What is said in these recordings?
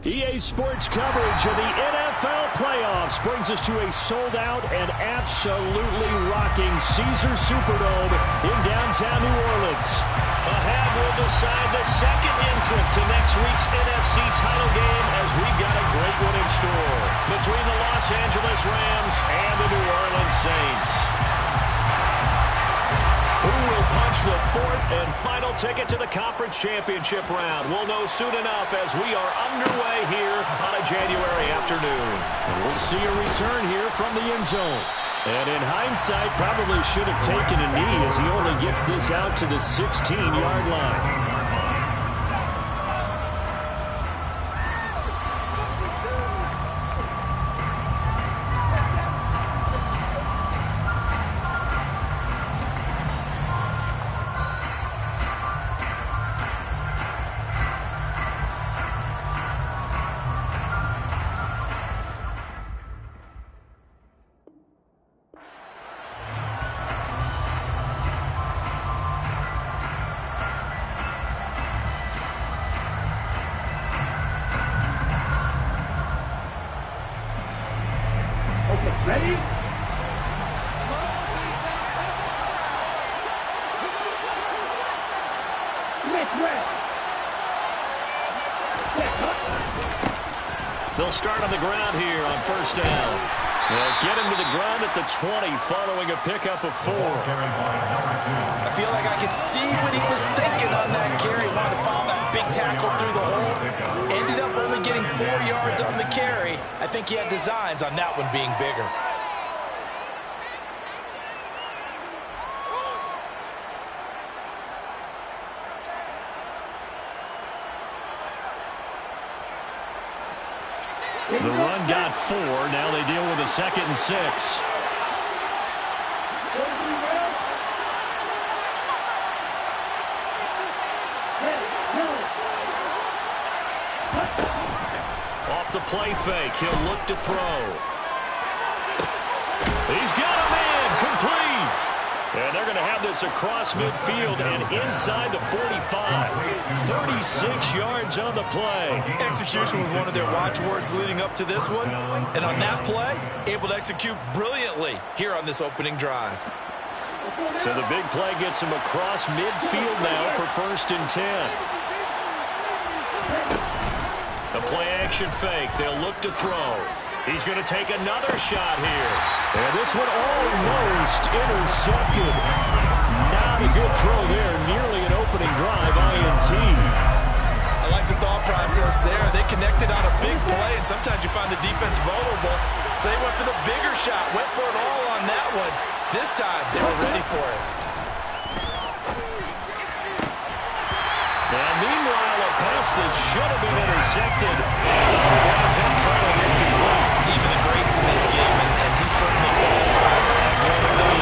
EA Sports coverage of the NFL playoffs brings us to a sold-out and absolutely rocking Caesars Superdome in downtown New Orleans. Ahead will decide the second entrant to next week's NFC title game as we've got a great one in store between the Los Angeles Rams and the New Orleans Saints. Who will punch the fourth and final ticket to the conference championship round? We'll know soon enough as we are underway here on a January afternoon. And we'll see a return here from the end zone. And in hindsight, probably should have taken a knee as he only gets this out to the 16-yard line. Ready? They'll start on the ground here on first down. They'll get him to the ground at the 20 following a pickup of 4. I feel like I could see what he was thinking on that carry. Wanted to follow that big tackle through the hole. Ended up only getting 4 yards on the carry. I think he had designs on that one being bigger. The run got 4. Now they deal with a 2nd and 6. Off the play fake. He'll look to throw. He's got a man. Complete. And they're going to have this across midfield and inside the 45. 36 yards on the play. Execution was one of their watchwords leading up to this one. And on that play, able to execute brilliantly here on this opening drive. So the big play gets him across midfield now for 1st and 10. The play-action fake. They'll look to throw. He's going to take another shot here. And this one almost intercepted. Not a good throw there. Nearly an opening drive, INT. I like the thought process there. They connected on a big play, and sometimes you find the defense vulnerable. So they went for the bigger shot, went for it all on that one. This time, they were ready for it. And meanwhile, a pass that should have been intercepted. Browns in front of incomplete. Even the greats in this game, and he certainly qualifies as one of them.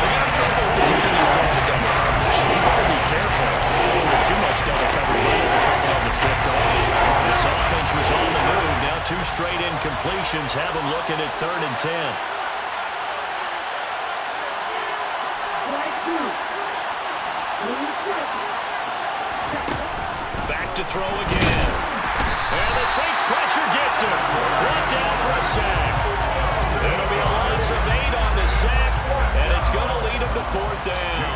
They got trouble if they continue to throw the double coverage. You better be careful. Throwing with too much double coverage later, a couple of them picked off. This offense was on the move. Now 2 straight incompletions have them looking at 3rd and 10. Back to throw again. And the Saints pressure gets him. Brought down for a sack. It'll be a loss of 8 on the sack, and it's going to lead him to 4th down.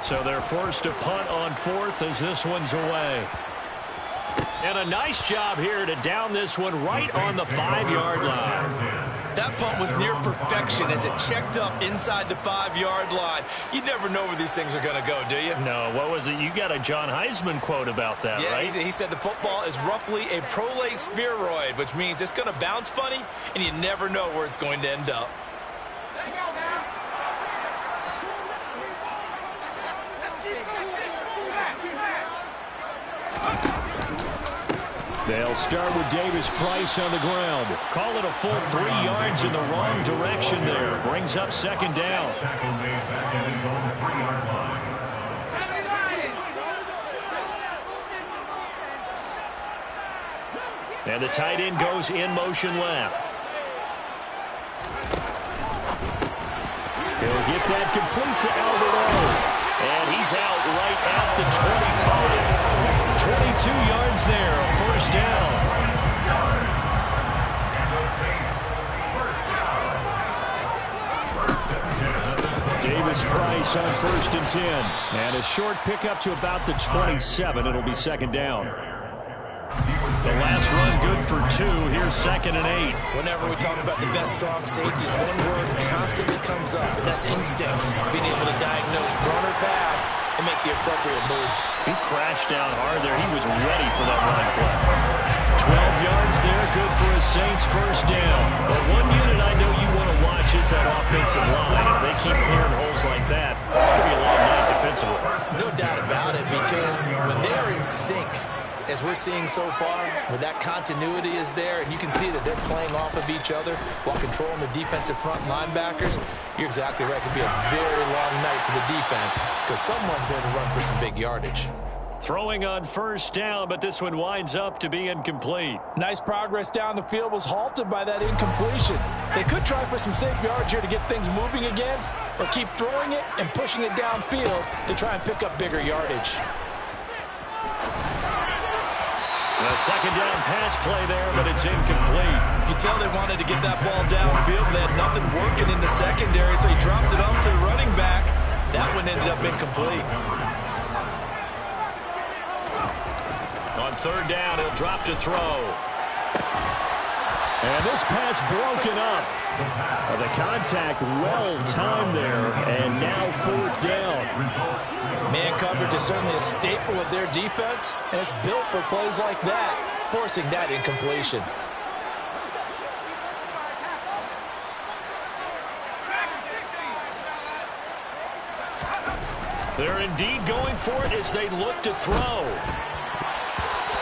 So they're forced to punt on 4th as this one's away. And a nice job here to down this one right on the 5-yard line. That punt was near perfection as it checked up inside the 5-yard line. You never know where these things are going to go, do you? No, what was it? You got a John Heisman quote about that, right? Yeah, he said the football is roughly a prolate spheroid, which means it's going to bounce funny, and you never know where it's going to end up. They'll start with Davis Price on the ground. Call it a full 3 yards in the wrong direction there. Brings up 2nd down. And the tight end goes in motion left. He'll get that complete to Alvaro. And he's out right at the 25. 22 yards there, a first down. Davis Price on 1st and 10. And a short pickup to about the 27. It'll be second down. The last run good for 2. Here's 2nd and 8. Whenever we talk about the best strong safeties, one word constantly comes up, and that's instinct. Being able to diagnose run or pass and make the appropriate moves. He crashed down hard there. He was ready for that running play. 12 yards there, good for a Saints first down. But one unit I know you want to watch is that offensive line. If they keep clearing holes like that, it could be a long night defensively. No doubt about it, because when they're in sync, as we're seeing so far, when that continuity is there, and you can see that they're playing off of each other while controlling the defensive front linebackers, you're exactly right. It could be a very long night for the defense because someone's going to run for some big yardage. Throwing on first down, but this one winds up to be incomplete. Nice progress down the field was halted by that incompletion. They could try for some safe yards here to get things moving again, or keep throwing it and pushing it downfield to try and pick up bigger yardage. A second down pass play there, but it's incomplete. You can tell they wanted to get that ball downfield, but they had nothing working in the secondary, so he dropped it off to the running back. That one ended up incomplete. On third down, he'll drop to throw. And this pass broken up. The contact well timed there, and now fourth down. Man coverage is certainly a staple of their defense, and it's built for plays like that, forcing that incompletion. They're indeed going for it as they look to throw.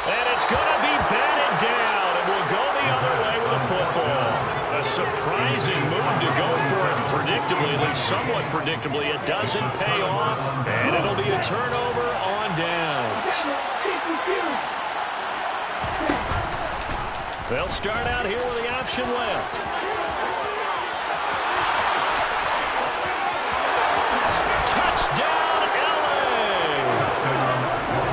And it's going to be batted down, and will go the other way with the football. A surprising move to go for it predictably, at least somewhat predictably. It doesn't pay off, and it'll be a turnover on downs. They'll start out here with the option left. Touchdown, LA!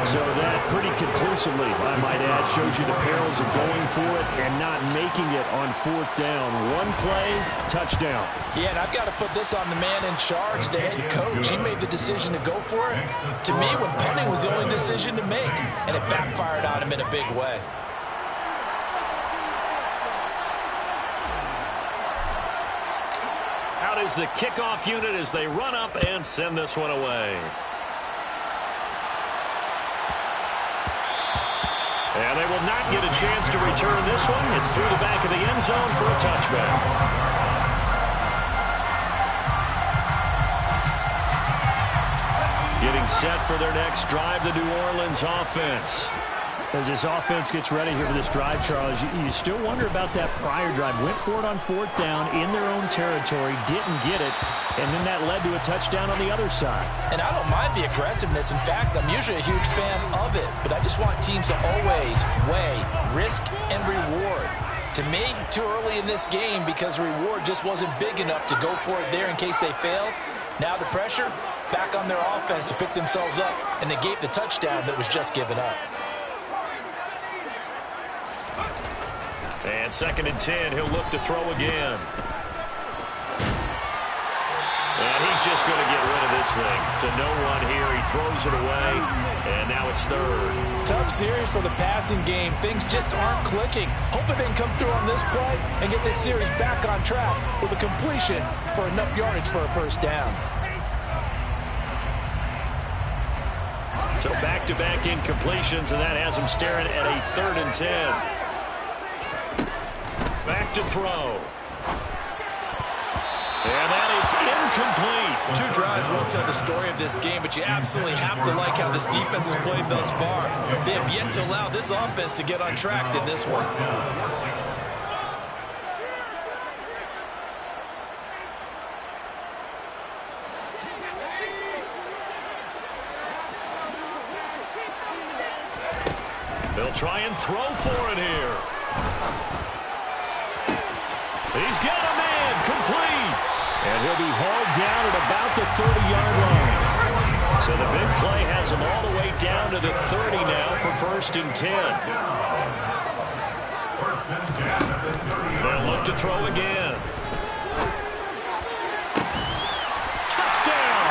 So that pretty conclusively, I might add, shows you the perils of going for it and not making it on fourth down. One play, touchdown. Yeah, and I've got to put this on the man in charge, the head coach. He made the decision to go for it. To me, when punting was the only decision to make, and it backfired on him in a big way. Out is the kickoff unit as they run up and send this one away. And they will not get a chance to return this one. It's through the back of the end zone for a touchback. Getting set for their next drive, the New Orleans offense. As this offense gets ready here for this drive, Charles, you still wonder about that prior drive. Went for it on fourth down in their own territory, didn't get it, and then that led to a touchdown on the other side. And I don't mind the aggressiveness. In fact, I'm usually a huge fan of it, but I just want teams to always weigh risk and reward. To me, too early in this game because the reward just wasn't big enough to go for it there in case they failed. Now the pressure back on their offense to pick themselves up and negate the touchdown that was just given up. And 2nd and 10, he'll look to throw again. And he's just going to get rid of this thing. To no one here, he throws it away, and now it's third. Tough series for the passing game. Things just aren't clicking. Hoping they can come through on this play and get this series back on track with a completion for enough yardage for a first down. So back-to-back incompletions, and that has them staring at a 3rd and 10. Back to throw. And that is incomplete. 2 drives won't tell the story of this game, but you absolutely have to like how this defense has played thus far. They have yet to allow this offense to get on track in this one. They'll try and throw for it here. He's got a man, complete. And he'll be hauled down at about the 30-yard line. So the big play has him all the way down to the 30 now for 1st and 10. They'll look to throw again. Touchdown!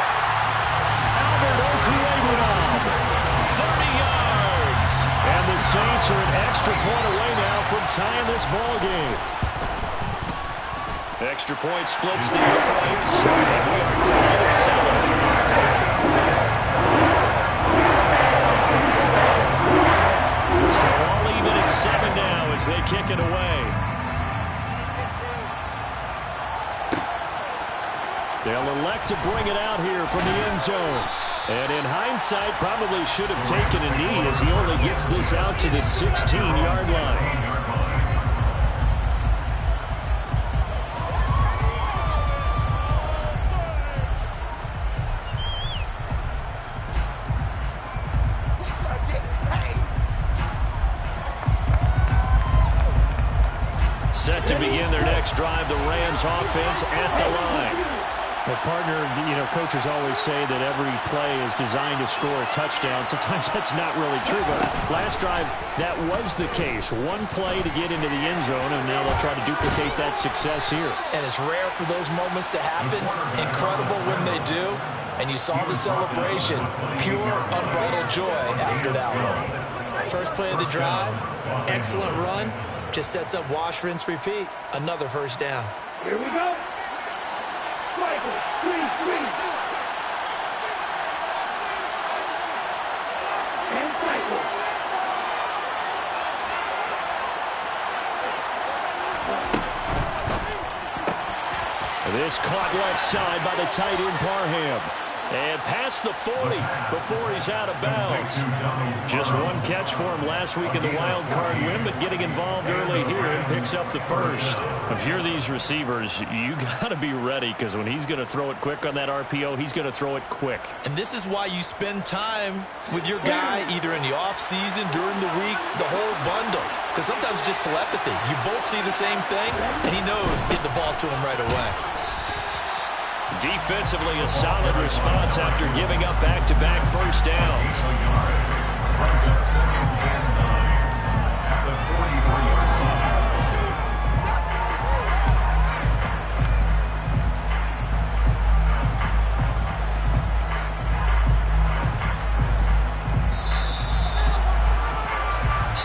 Albert Okwuegbunam, 30 yards. And the Saints are an extra point away now from tying this ball game. Extra point splits the points, and we are tied at 7. So all even at 7 now as they kick it away. They'll elect to bring it out here from the end zone. And in hindsight, probably should have taken a knee as he only gets this out to the 16-yard line. Set to begin their next drive, the Rams offense at the line. The partner, coaches always say that every play is designed to score a touchdown. Sometimes that's not really true, but last drive, that was the case. One play to get into the end zone, and now they'll try to duplicate that success here. And it's rare for those moments to happen. Incredible when they do. And you saw the celebration. Pure, unbridled joy after that one. First play of the drive, excellent run. Just sets up wash, rinse, repeat. Another first down. Here we go. Michael, freeze. And cycle. This caught left side by the tight end Parham. And past the 40 before he's out of bounds. Just one catch for him last week in the wild card win, but getting involved early here and picks up the first. If you're these receivers, you got to be ready because when he's going to throw it quick on that RPO, he's going to throw it quick. And this is why you spend time with your guy either in the offseason, during the week, the whole bundle. Because sometimes it's just telepathy. You both see the same thing, and he knows get the ball to him right away. Defensively, a solid response after giving up back-to-back first downs.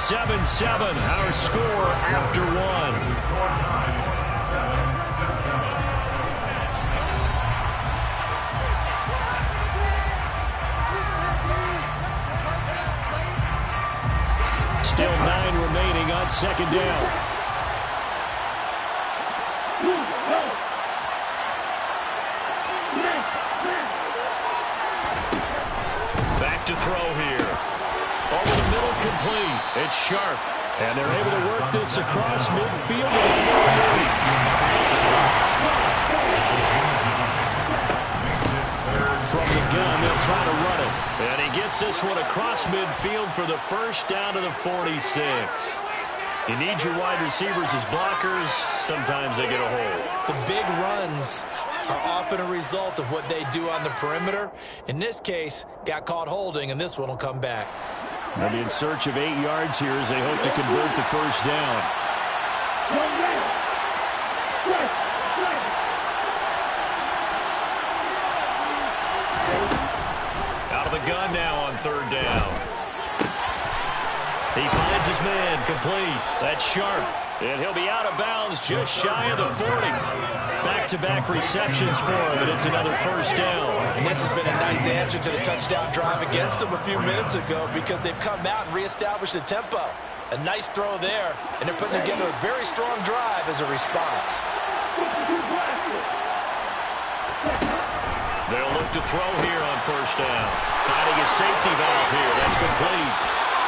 7-7, our score after one. Still 9 remaining on second down. Back to throw here. Over the middle, complete. It's Sharp. And they're able to work this across midfield to the 48. From the gun, they'll try to run it. And he gets this one across midfield for the first down to the 46. You need your wide receivers as blockers. Sometimes they get a hole. The big runs are often a result of what they do on the perimeter. In this case, got caught holding, and this one will come back. They'll be in search of 8 yards here as they hope to convert the first down. Out of the gun now on third down. He finds his man, complete. That's Sharp. And he'll be out of bounds just shy of the 40. Back-to-back receptions for him, and it's another first down. And this has been a nice answer to the touchdown drive against them a few minutes ago because they've come out and reestablished the tempo. A nice throw there, and they're putting together a very strong drive as a response. They'll look to throw here on first down. Finding a safety valve here. That's complete.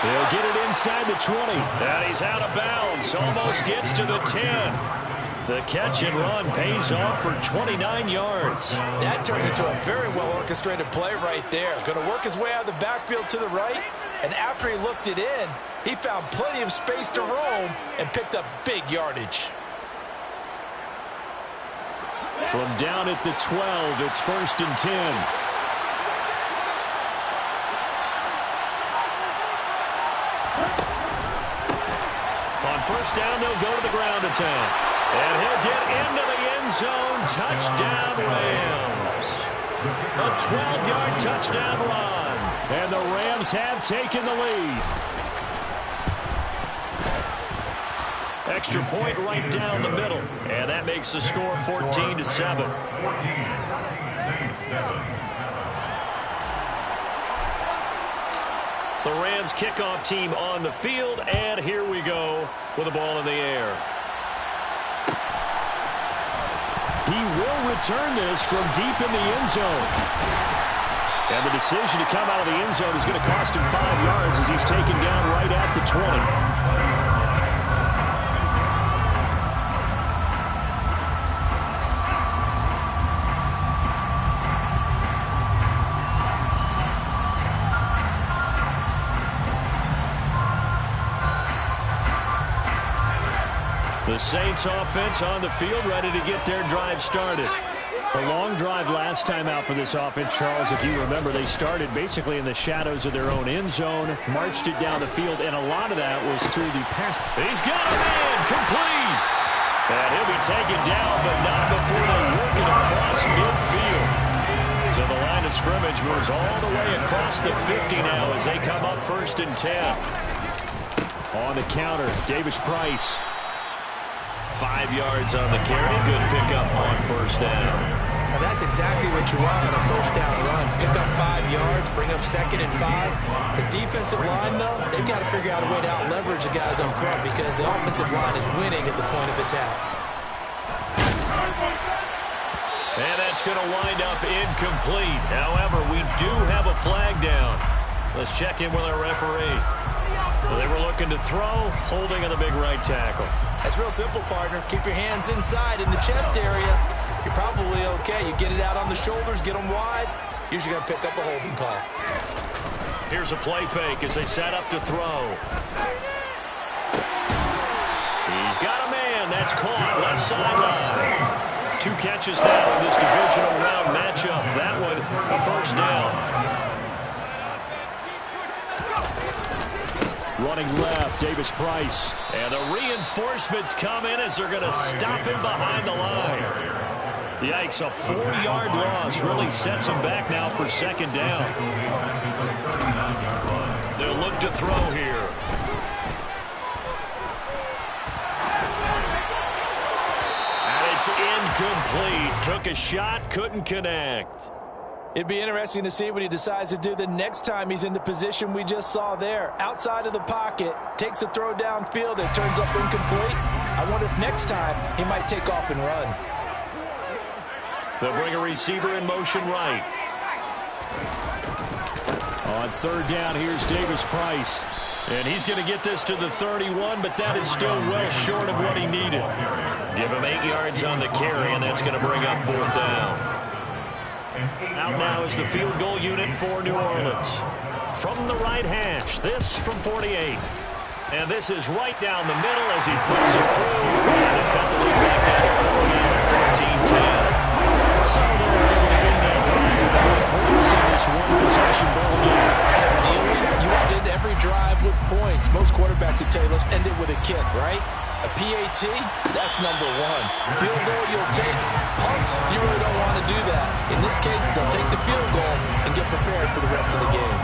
They'll get it inside the 20. And he's out of bounds. Almost gets to the 10. The catch and run pays off for 29 yards. That turned into a very well-orchestrated play right there. Going to work his way out of the backfield to the right. And after he looked it in, he found plenty of space to roam and picked up big yardage. From down at the 12, it's 1st and 10. first down, they'll go to the ground attack. And he'll get into the end zone. Touchdown, Rams. A 12-yard touchdown run. And the Rams have taken the lead. Extra point right down the middle. And that makes the score 14-7. 14-7. The Rams kickoff team on the field, and here we go with the ball in the air. He will return this from deep in the end zone. And the decision to come out of the end zone is going to cost him 5 yards as he's taken down right at the 20. The Saints offense on the field, ready to get their drive started. A long drive last time out for this offense, Charles. If you remember, they started basically in the shadows of their own end zone, marched it down the field, and a lot of that was through the pass. He's got a man, complete. And he'll be taken down, but not before they work it across midfield. So the line of scrimmage moves all the way across the 50 now as they come up 1st and 10. On the counter, Davis Price. 5 yards on the carry. Good pickup on 1st down. And that's exactly what you want on a 1st down run. Pick up 5 yards, bring up 2nd and 5. The defensive line, though, they've got to figure out a way to out-leverage the guys up front because the offensive line is winning at the point of attack. And that's going to wind up incomplete. However, we do have a flag down. Let's check in with our referee. Well, they were looking to throw, holding on the big right tackle. That's real simple, partner. Keep your hands inside in the chest area. You're probably okay. You get it out on the shoulders, get them wide. Usually going to pick up a holding call. Here's a play fake as they set up to throw. He's got a man. That's caught. Left sideline. 2 catches now in this divisional round matchup. That one, a 1st down. Running left, Davis Price. And the reinforcements come in as they're going to stop him behind the line. Yikes, a 4-yard loss really sets him back now for 2nd down. They'll look to throw here. And it's incomplete. Took a shot, couldn't connect. It'd be interesting to see what he decides to do the next time he's in the position we just saw there. Outside of the pocket, takes a throw downfield, and turns up incomplete. I wonder if next time he might take off and run. They'll bring a receiver in motion right. On 3rd down, here's Davis Price. And he's going to get this to the 31, but that is still well short of what he needed. Give him 8 yards on the carry, and that's going to bring up 4th down. Out now is the field goal unit for New Orleans. From the right hash, this from 48. And this is right down the middle as he puts it through. And they cut the lead back down to 4 now, 14-10. So they're able to win that drive with 3 points in this one-possession ball game. Ideally, you want to end every drive with points. Most quarterbacks would tell you, let's end it with a kick, right? A PAT, that's number 1. Field goal you'll take. Punts, you really don't want to do that. In this case, they'll take the field goal and get prepared for the rest of the game.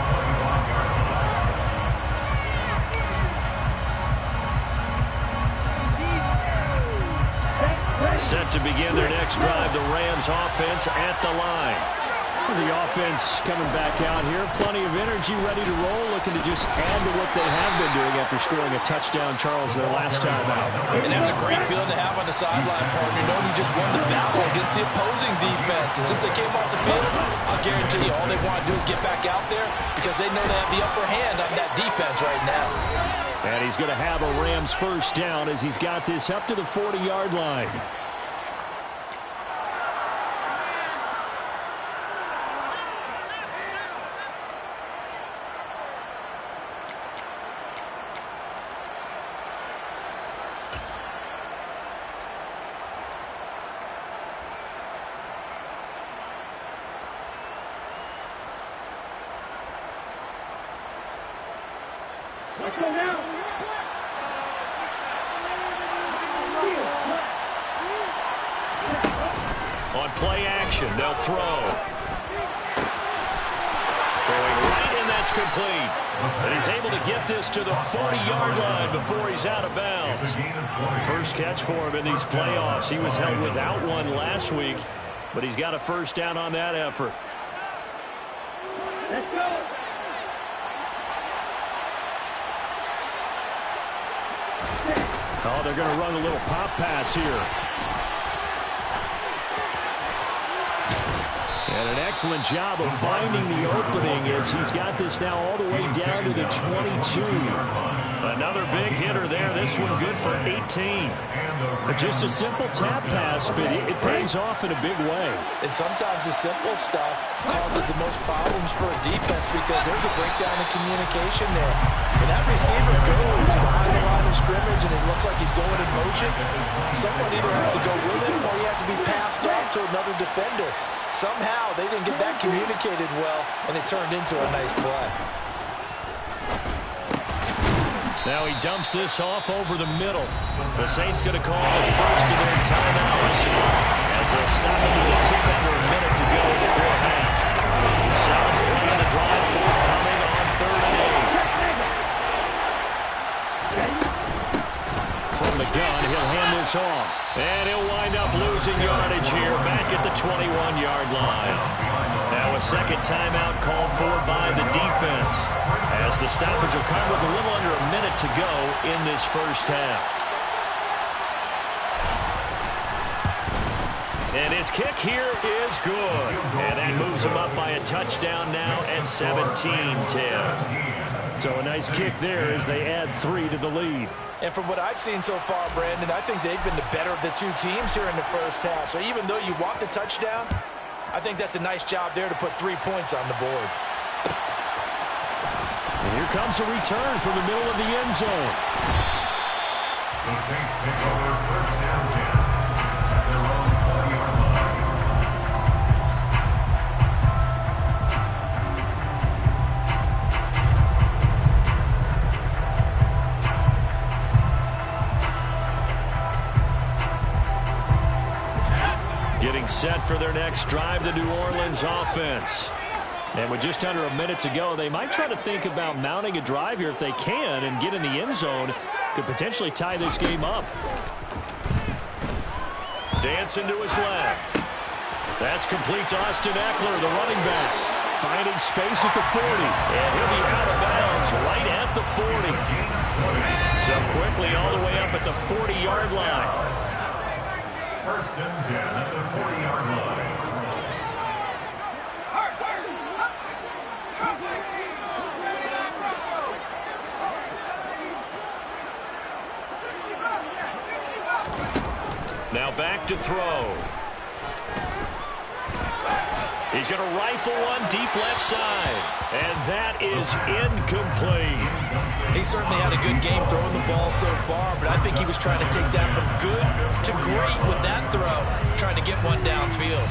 Set to begin their next drive, the Rams offense at the line. The offense coming back out here. Plenty of energy, ready to roll, looking to just add to what they have been doing after scoring a touchdown, Charles, their last time out. And that's a great feeling to have on the sideline, partner, knowing you just won the battle against the opposing defense. And since they came off the field, I'll guarantee you all they want to do is get back out there because they know they have the upper hand on that defense right now. And he's going to have a Rams 1st down as he's got this up to the 40-yard line. On play action, they'll throw. Throwing right, and that's complete. And he's able to get this to the 40-yard line before he's out of bounds. First catch for him in these playoffs. He was held without one last week, but he's got a first down on that effort. Let's go. Oh, they're going to run a little pop pass here. And an excellent job of finding the opening as he's got this now all the way down to the 22. Another big hitter there. This one good for 18. Just a simple tap pass, but it pays off in a big way. And sometimes the simple stuff causes the most problems for a defense because there's a breakdown in communication there. When that receiver goes behind the line of scrimmage and it looks like he's going in motion, someone either has to go with him or he has to be passed off to another defender. Somehow they didn't get that communicated well, and it turned into a nice play. Now he dumps this off over the middle. The Saints going to call the first of their timeouts as they'll stop it with a tick under a minute to go before half. Solid play on the drive, forthcoming on 3rd and 8. From the gun, he'll hand this off. And he'll wind up losing yardage here back at the 21-yard line. Now a second timeout called for by the defense as the stoppage will come with a little under a minute to go in this first half. And his kick here is good. And that moves him up by a touchdown now at 17-10. So a nice kick there as they add 3 to the lead. And from what I've seen so far, Brandon, I think they've been the better of the two teams here in the first half. So even though you want the touchdown, I think that's a nice job there to put 3 points on the board. And here comes a return from the middle of the end zone. The Saints take over first down 10 at their own 40-yard line. Getting set for their next drive, the New Orleans offense. And with just under a minute to go, they might try to think about mounting a drive here if they can and get in the end zone. Could potentially tie this game up. Dancing to his left. That's complete to Austin Eckler, the running back. Finding space at the 40. And he'll be out of bounds right at the 40. So quickly all the way up at the 40-yard line. First and 10 at the 40-yard line. Now back to throw. He's going to rifle one deep left side. And that is incomplete. He certainly had a good game throwing the ball so far, but I think he was trying to take that from good to great with that throw, trying to get one downfield.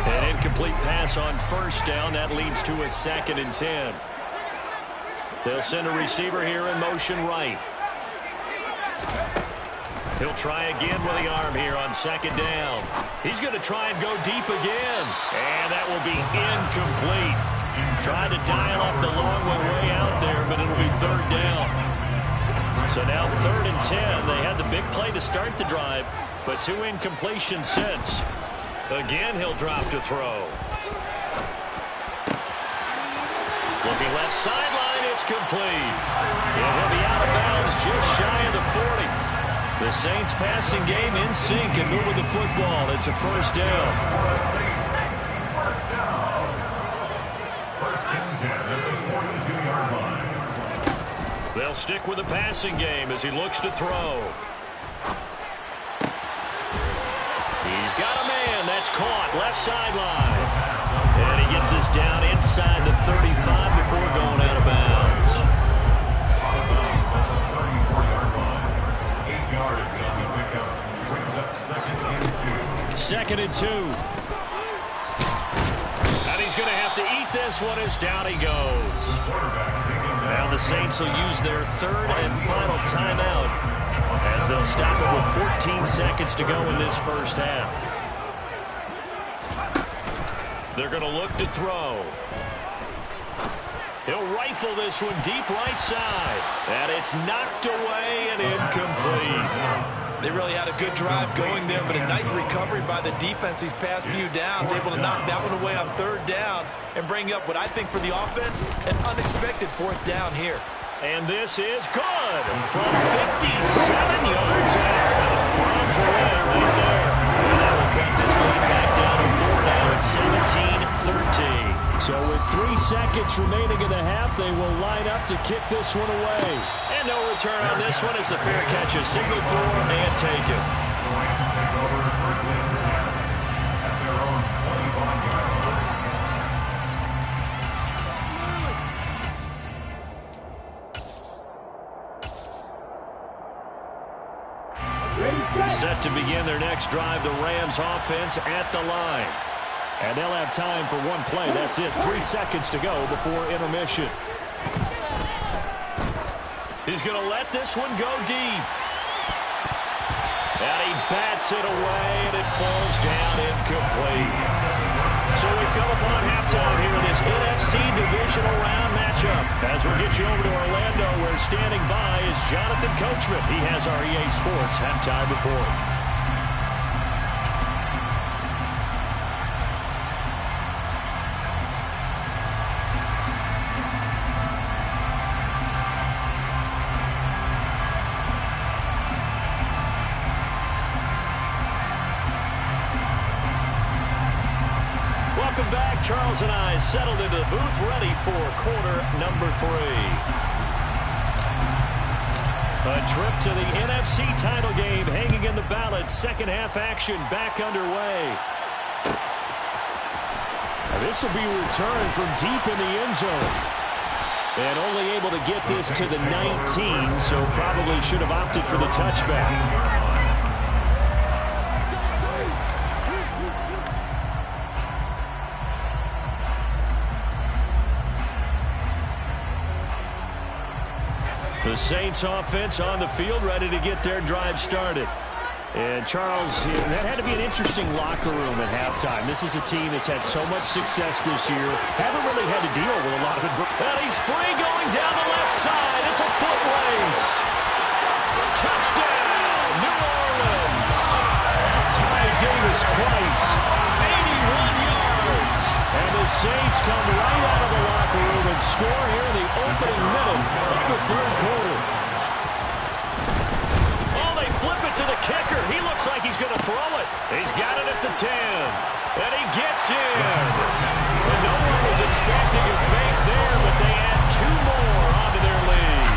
An incomplete pass on first down. That leads to a 2nd and 10. They'll send a receiver here in motion right. He'll try again with the arm here on 2nd down. He's going to try and go deep again. And that will be incomplete. Trying to dial up the long way out there, but it'll be 3rd down. So now 3rd and 10. They had the big play to start the drive, but 2 incompletions since. Again, he'll drop to throw. Looking left sideline, it's complete. And he'll be out of bounds just shy of the 40. The Saints passing game in sync and moving the football. It's a first down. First down. First and 10 at the 42-yard line. They'll stick with the passing game as he looks to throw. He's got a man. That's caught. Left sideline. And he gets this down inside the 35 before going out of bounds. 8 yards on the pickup. Brings up 2nd and 2. 2nd and 2. And he's going to have to eat this one as down he goes. Now the Saints will use their 3rd and final timeout as they'll stop it with 14 seconds to go in this first half. They're going to look to throw. He'll rifle this one deep right side. And it's knocked away and incomplete. They really had a good drive going there, but a nice recovery by the defense these past few downs, able to knock that one away on third down and bring up what I think for the offense, an unexpected fourth down here. And this is good from 57 yards there. Those bombs away right there. And that will cut this lead back down to 4 now at 17-13. So with 3 seconds remaining in the half, they will line up to kick this one away. And no return on this one as the fair catch is signaled for and taken. The Rams take over first and 10 at their own 25-yard line. Set to begin their next drive, the Rams offense at the line. And they'll have time for one play. That's it. 3 seconds to go before intermission. He's going to let this one go deep. And he bats it away, and it falls down incomplete. So we've come upon halftime here in this NFC Divisional Round matchup. As we get you over to Orlando, where standing by is Jonathan Coachman. He has our EA Sports halftime report. Welcome back. Charles and I settled into the booth, ready for quarter number 3. A trip to the NFC title game hanging in the balance. Second half action back underway. And this will be returned from deep in the end zone. And only able to get this to the 19, so probably should have opted for the touchback. The Saints offense on the field, ready to get their drive started. And Charles, that had to be an interesting locker room at halftime. This is a team that's had so much success this year. Haven't really had to deal with a lot of it. And he's free going down the left side. It's a foot race. Touchdown, New Orleans. Ty Davis-Price. 81 yards. And the Saints come right out of the locker room and score here in the opening minute of the third quarter. Oh, they flip it to the kicker. He looks like he's going to throw it. He's got it at the 10. And he gets in. And no one was expecting a fake there, but they add 2 more onto their lead.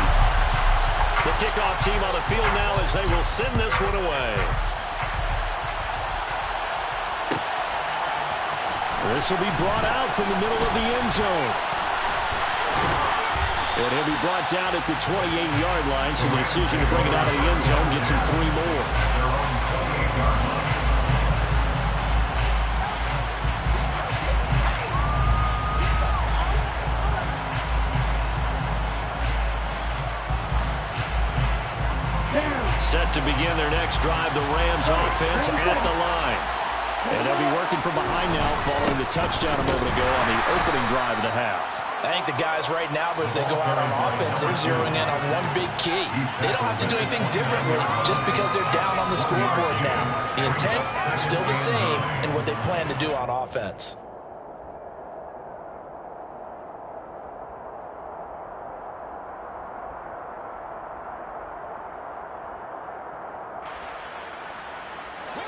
The kickoff team on the field now as they will send this one away. This will be brought out from the middle of the end zone. And he'll be brought down at the 28-yard line, so the decision to bring it out of the end zone gets him 3 more. Set to begin their next drive, the Rams offense at the line. And they'll be working from behind now following the touchdown a moment ago on the opening drive of the half. I think the guys right now, as they go out on offense, they're zeroing in on one big key. They don't have to do anything differently just because they're down on the scoreboard now. The intent is still the same in what they plan to do on offense.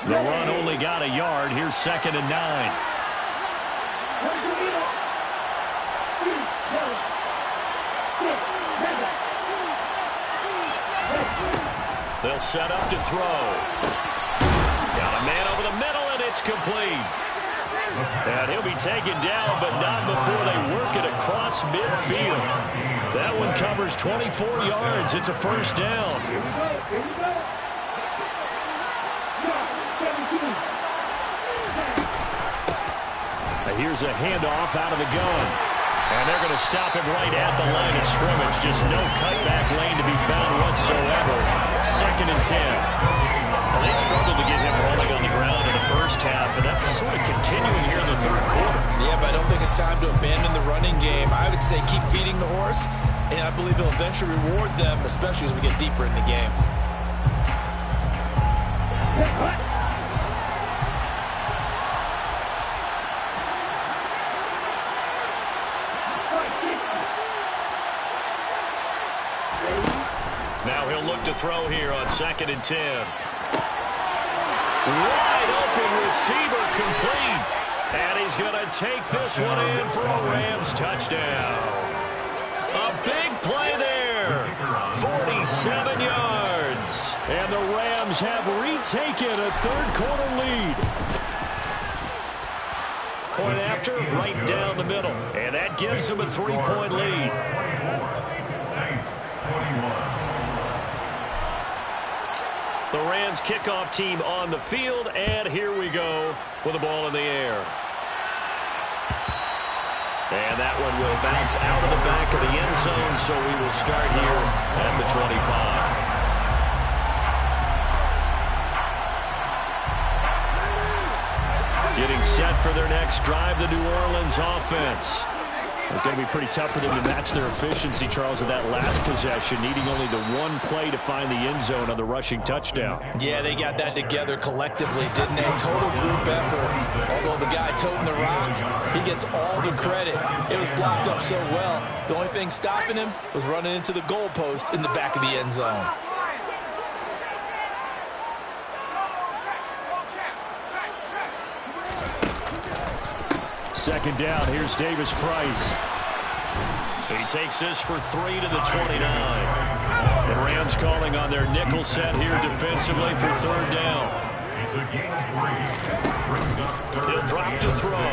The run only got a yard. Here's 2nd and 9. They'll set up to throw. Got a man over the middle, and it's complete. And he'll be taken down, but not before they work it across midfield. That one covers 24 yards. It's a first down. Here's a handoff out of the gun. And they're going to stop him right at the line of scrimmage. Just no cutback lane to be found whatsoever. 2nd and 10. Well, they struggled to get him rolling on the ground in the first half, and that's sort of continuing here in the third quarter. Yeah, but I don't think it's time to abandon the running game. I would say keep feeding the horse, and I believe he'll eventually reward them, especially as we get deeper in the game. Now he'll look to throw here on 2nd and 10. Wide open receiver complete. And he's going to take this one in for a Rams touchdown. A big play there. 47 yards. And the Rams have retaken a third-quarter lead. Point after, right down the middle. And that gives them a 3-point lead. Saints, 21. The Rams kickoff team on the field, and here we go with the ball in the air. And that one will bounce out of the back of the end zone, so we will start here at the 25. Getting set for their next drive, the New Orleans offense. It's going to be pretty tough for them to match their efficiency, Charles, of that last possession, needing only the one play to find the end zone on the rushing touchdown. Yeah, they got that together collectively, didn't they? Total group effort. Although the guy toting the rock, he gets all the credit. It was blocked up so well. The only thing stopping him was running into the goalpost in the back of the end zone. Second down, here's Davis Price. He takes this for 3 to the 29. And Rams calling on their nickel set here defensively for third down. It's a gain of 3. He'll drop to throw.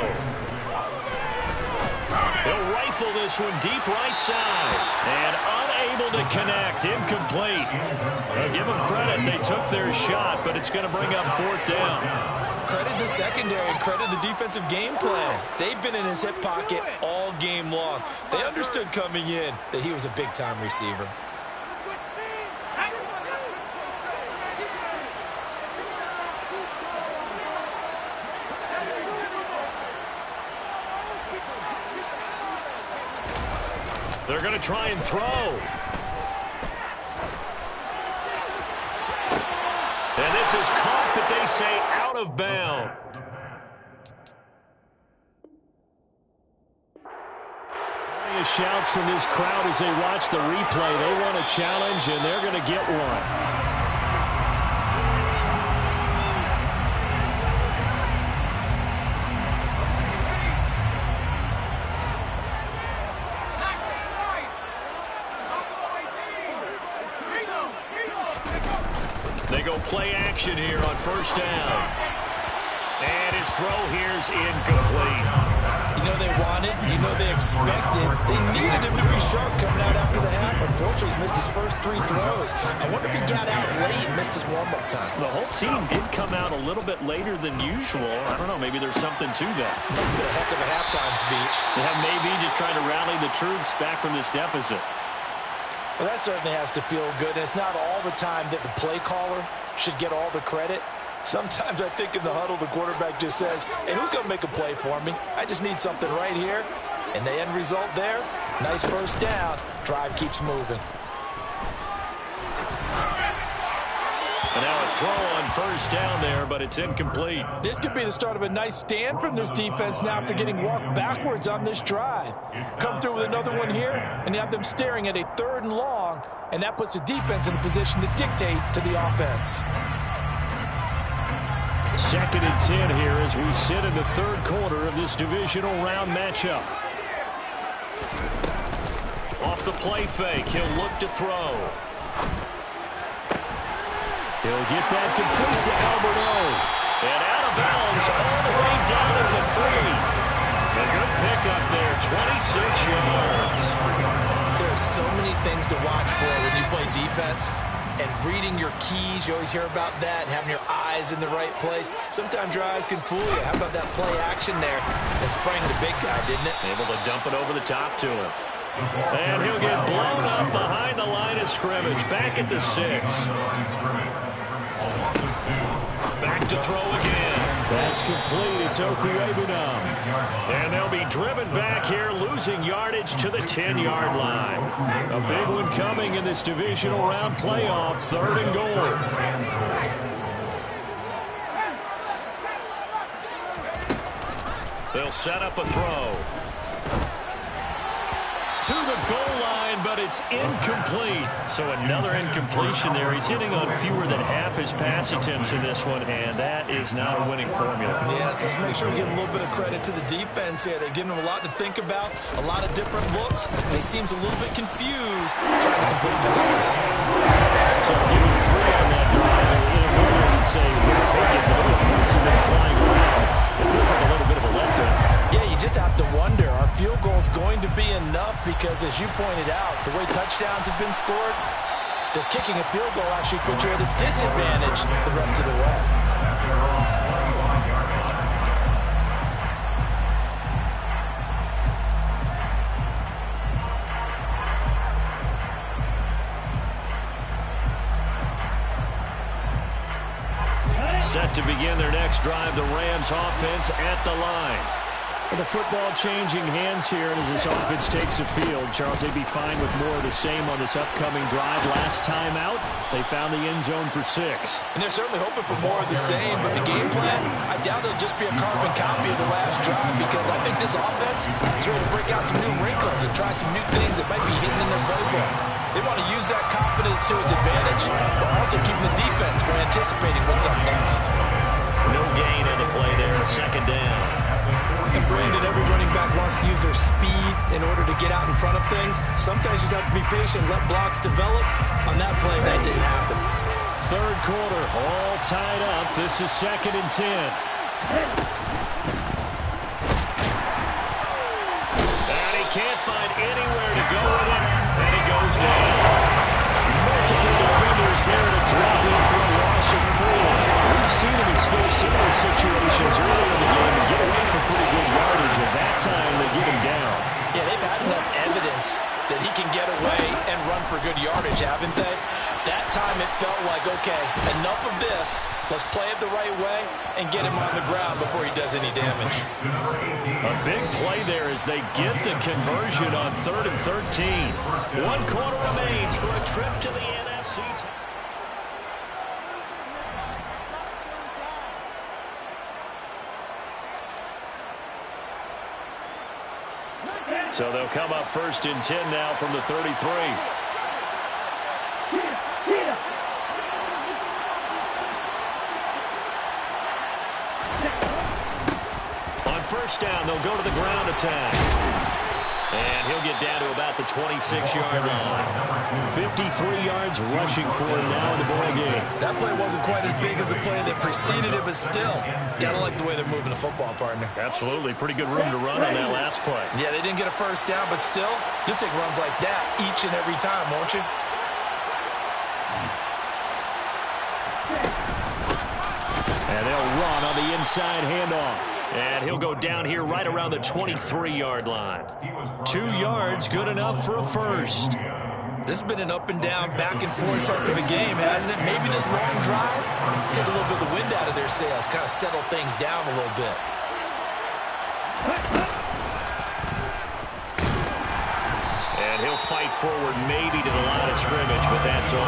He'll rifle this one deep right side. And unable to connect, incomplete. Well, give them credit, they took their shot, but it's going to bring up fourth down. Credit the secondary and credit the defensive game plan. They've been in his hip pocket all game long. They understood coming in that he was a big-time receiver. They're going to try and throw. And this is caught, but they say out of bounds. Plenty of shouts from this crowd as they watch the replay. They want a challenge, and they're going to get one. They go play action here on first down. And his throw here's incomplete. You know they wanted, you know they expected. They needed him to be sharp coming out after the half. Unfortunately, he's missed his first 3 throws. I wonder if he got out late and missed his warm-up time. The whole team did come out a little bit later than usual. I don't know, maybe there's something to that. Must have been a heck of a halftime speech. Yeah, maybe just trying to rally the troops back from this deficit. Well, that certainly has to feel good. And it's not all the time that the play caller should get all the credit. Sometimes I think in the huddle, the quarterback just says, hey, who's going to make a play for me? I just need something right here. And the end result there, nice first down. Drive keeps moving. And now a throw on first down there, but it's incomplete. This could be the start of a nice stand from this defense now after getting walked backwards on this drive. Come through with another one here, and you have them staring at a 3rd and long, and that puts the defense in a position to dictate to the offense. 2nd and 10 here as we sit in the third quarter of this divisional round matchup. Off the play fake, he'll look to throw. He'll get that complete to Alberto. And out of bounds all the way down at the 3. A good pickup there, 26 yards. There are so many things to watch for when you play defense. and reading your keys. You always hear about that, and having your eyes in the right place. Sometimes your eyes can fool you. How about that play action there? It sprang the big guy, didn't it? Able to dump it over the top to him. And he'll get blown up behind the line of scrimmage. Back at the 6. Back to throw again. That's complete. It's Okuwebunam. And they'll be driven back here, losing yardage to the 10-yard line. A big one coming in this divisional round playoff. 3rd and goal. They'll set up a throw. To the goal line, but it's incomplete. So another incompletion there. He's hitting on fewer than half his pass attempts in this one, and that is not a winning formula. Yes, let's make sure we give a little bit of credit to the defense here. They're giving him a lot to think about, a lot of different looks, and he seems a little bit confused trying to complete passes. So give him 3 on that drive. In a moment, we'd say we'll take it, but all the points have been flying around. It feels like a little bit of a letdown. Yeah, you just have to wonder, are field goals going to be enough? Because as you pointed out, the way touchdowns have been scored, does kicking a field goal actually put you at a disadvantage the rest of the way? Set to begin their next drive, the Rams offense at the line. The football changing hands here, and as this offense takes the field, Charles, they'd be fine with more of the same on this upcoming drive. Last time out, they found the end zone for 6. And they're certainly hoping for more of the same, but the game plan, I doubt it'll just be a carbon copy of the last drive, because I think this offense is ready to break out some new wrinkles and try some new things that might be hidden in their playbook. They want to use that confidence to its advantage, while also keeping the defense from anticipating what's up next. No gain in the play there, 2nd down. And Brandon, every running back wants to use their speed in order to get out in front of things. Sometimes you just have to be patient, let blocks develop. On that play, that didn't happen. 3rd quarter, all tied up. This is 2nd and 10. And he can't find anywhere to go with it, and he goes down. Multiple defenders there to drop in for a loss of 4. We've seen him escape similar situations early in the game and get away from pretty good yardage, and that time they get him down. Yeah, they've had enough evidence that he can get away and run for good yardage, haven't they? That time it felt like, okay, enough of this. Let's play it the right way and get him on the ground before he does any damage. A big play there as they get the conversion on 3rd and 13. 1 quarter remains for a trip to the NFC. So they'll come up 1st and 10 now from the 33. On 1st down, they'll go to the ground attack. And he'll get down to about the 26-yard line. 53 yards rushing for him now in the ball game. That play wasn't quite as big as the play that preceded it, but still, gotta like the way they're moving the football, partner. Absolutely. Pretty good room to run on that last play. Yeah, they didn't get a 1st down, but still, you'll take runs like that each and every time, won't you? And they'll run on the inside handoff. And he'll go down here right around the 23-yard line. 2 yards, good enough for a 1st. This has been an up and down, back and forth type of a game, hasn't it? Maybe this long drive, take a little bit of the wind out of their sails, kind of settle things down a little bit. And he'll fight forward maybe to the line of scrimmage, but that's all.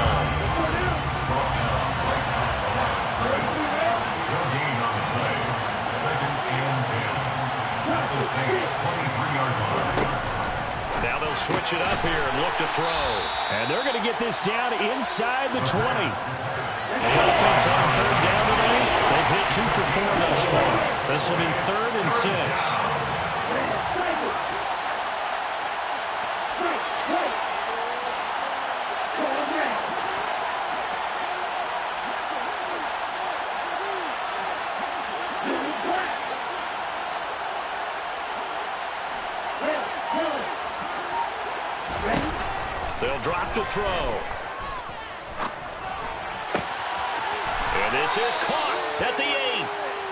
Now they'll switch it up here and look to throw. And they're going to get this down inside the 20. The offense on 3rd down tonight. They've hit 2 for 4 thus far. This will be 3rd and 6. They'll drop to throw. This is caught at the 8.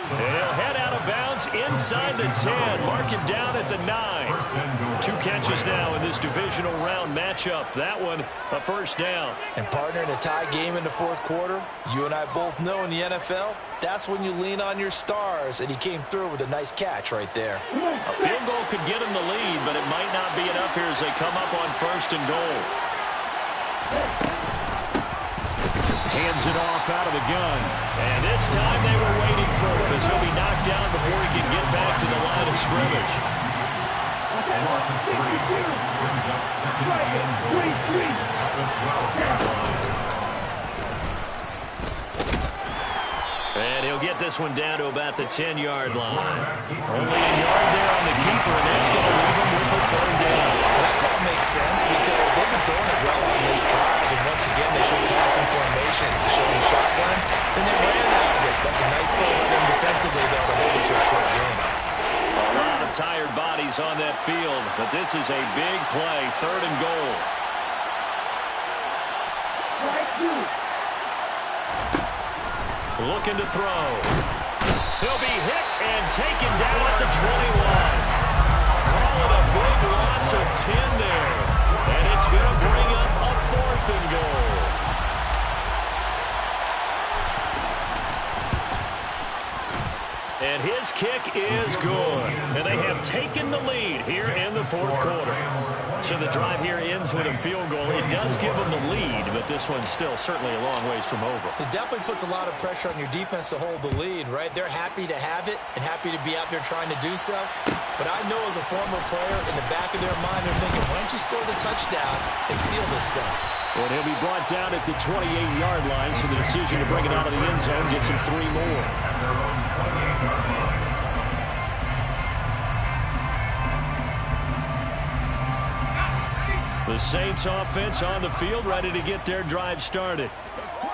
And he'll head out of bounds inside the 10. Mark him down at the 9. 2 catches now in this divisional round matchup. That one a first down. And partner, in a tie game in the fourth quarter, you and I both know in the NFL, that's when you lean on your stars. And he came through with a nice catch right there. A field goal could get him the lead, but it might not be enough here as they come up on first and goal. Hands it off out of the gun. And this time they were waiting for him as he'll be knocked down before he can get back to the line of scrimmage. Loss of 3 brings up second and goal at the 12-yard line. And he'll get this one down to about the 10-yard line. Only a yard there on the keeper, and that's going to leave him with a third down. Well, that call makes sense because they've been throwing it well on this drive, and once again they showed passing formation, showing a shotgun, then they ran out of it. That's a nice play by them defensively, though, to hold it to a short game. A lot of tired bodies on that field, but this is a big play, third and goal. Looking to throw. He'll be hit and taken down at the 21. Call it a big loss of 10 there. And it's going to bring up a fourth and goal. And his kick is good. And they have taken the lead here in the fourth quarter. So the drive here ends with a field goal. It does give them the lead, but this one's still certainly a long ways from over. It definitely puts a lot of pressure on your defense to hold the lead, right? They're happy to have it and happy to be out there trying to do so. But I know as a former player, in the back of their mind, they're thinking, why don't you score the touchdown and seal this thing? Well, he'll be brought down at the 28-yard line, so the decision to bring it out of the end zone gets him 3 more. At their own 28-yard line. The Saints offense on the field, ready to get their drive started.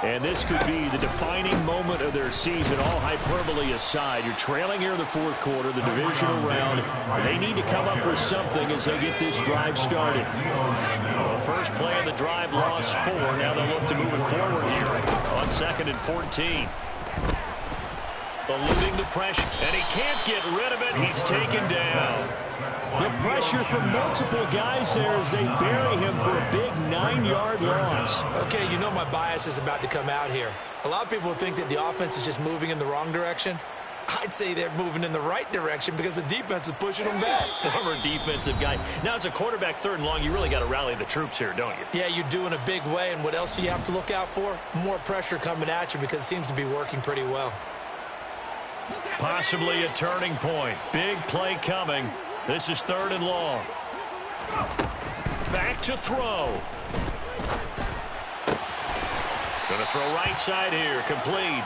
And this could be the defining moment of their season, all hyperbole aside. You're trailing here in the fourth quarter, the divisional round. They need to come up with something as they get this drive started. Well, first play of the drive, lost 4. Now they'll look to move it forward here on 2nd and 14. Eluding the pressure, and he can't get rid of it. He's taken down. The pressure from multiple guys there as they bury him for a big 9-yard loss. Okay, you know my bias is about to come out here. A lot of people think that the offense is just moving in the wrong direction. I'd say they're moving in the right direction because the defense is pushing them back. Former defensive guy. Now, as a quarterback, 3rd and long, you really got to rally the troops here, don't you? Yeah, you do in a big way. And what else do you have to look out for? More pressure coming at you because it seems to be working pretty well. Possibly a turning point. Big play coming. This is 3rd and long. Back to throw. Going to throw right side here. Complete.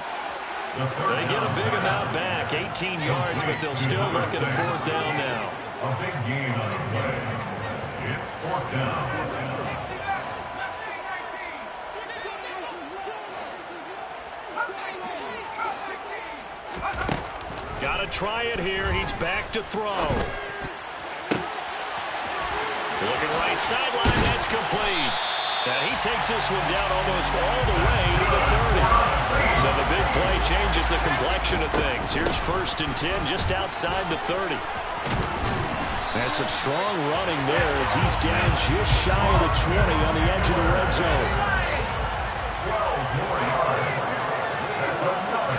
They get a big amount back. 18 yards, but they'll still look at a 4th down now. A big gain on the play. It's 4th down. Got to try it here. He's back to throw. Looking right sideline. That's complete. Now he takes this one down almost all the way to the 30. So the big play changes the complexion of things. Here's 1st and 10 just outside the 30. That's some strong running there as he's down just shy of the 20 on the edge of the red zone. 12 more yards. That's another.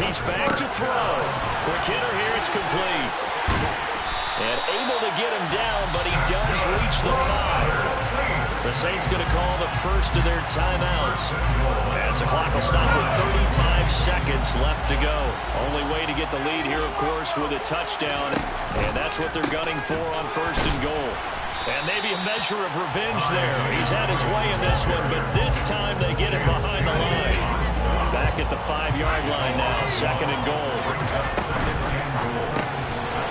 He's back to throw. Quick hitter here. It's complete. And able to get him down, but he does reach the 5. The Saints going to call the first of their timeouts. As the clock will stop with 35 seconds left to go. Only way to get the lead here, of course, with a touchdown. And that's what they're gunning for on 1st and goal. And maybe a measure of revenge there. He's had his way in this one, but this time they get him behind the line. Back at the 5-yard line now, 2nd and goal.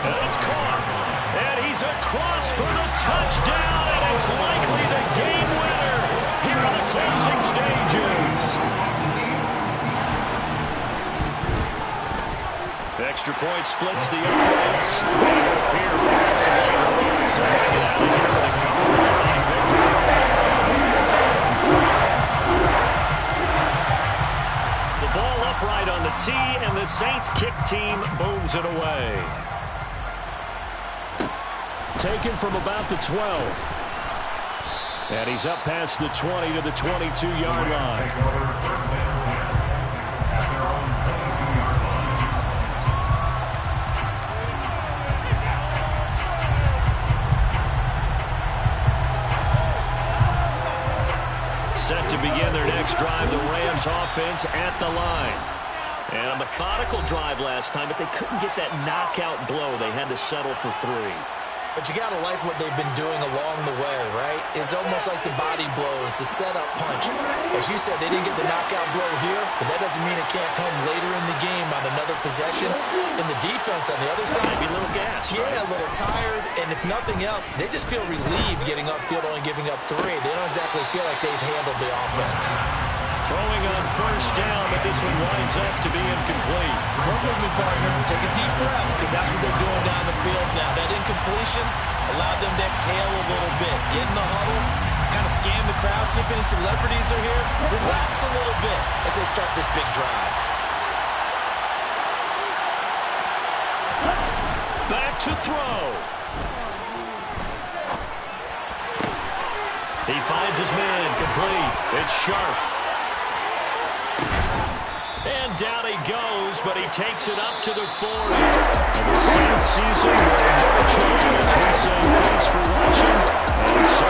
And it's caught. And he's across for the touchdown, and it's likely the game winner here in the closing stages. Extra point splits the opponents. And it would appear Barrett's a way to run, so they're going to get out of here with a comfortable victory. The ball upright on the tee, and the Saints kick team booms it away. Taken from about the 12. And he's up past the 20 to the 22-yard line. Take over first down at their own 22-yard line. Set to begin their next drive, the Rams offense at the line. And a methodical drive last time, but they couldn't get that knockout blow. They had to settle for 3. But you got to like what they've been doing along the way, right? It's almost like the body blows, the setup punch. As you said, they didn't get the knockout blow here, but that doesn't mean it can't come later in the game on another possession. And the defense on the other side, maybe a little gas. Yeah, right? a little tired. And if nothing else, they just feel relieved getting upfield, only giving up 3. They don't exactly feel like they've handled the offense. Throwing on first down, but this one winds up to be incomplete. Work with me, partner. Take a deep breath, because that's what they're doing down the field now. That incompletion allowed them to exhale a little bit. Get in the huddle, kind of scan the crowd, see if any celebrities are here. Relax a little bit as they start this big drive. Back to throw. He finds his man, complete. It's Sharp. And down he goes, but he takes it up to the 40. And the Saints season will march on as we say thanks for watching. And so